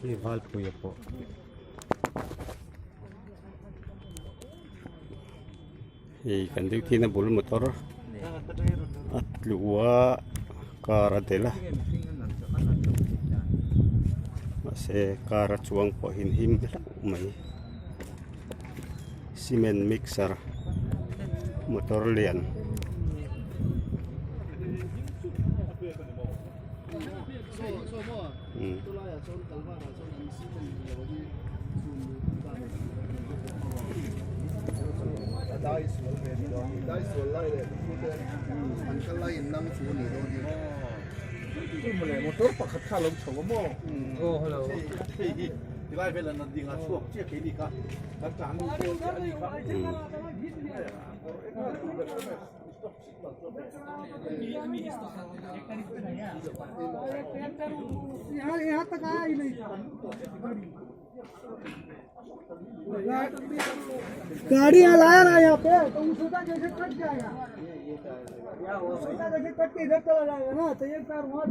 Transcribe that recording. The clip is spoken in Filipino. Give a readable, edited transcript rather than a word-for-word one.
Rival Puyo po. Ikan din kinabul motor at luwa karadela. Kasi karatsuang po hinhim may cement mixer motor lian. motor pakat kalong chogo mo. Oh, hello. Di ba pala nanding at suwak siya kini ka. Katang ko siya ni ka. यहाँ तक आया ही नहीं गाड़ी यहाँ लाया ना यहाँ पे तो सोचा जैसे कट जाएगा सोचा जैसे कट के इधर चला जाएगा ना तो एक बार वहाँ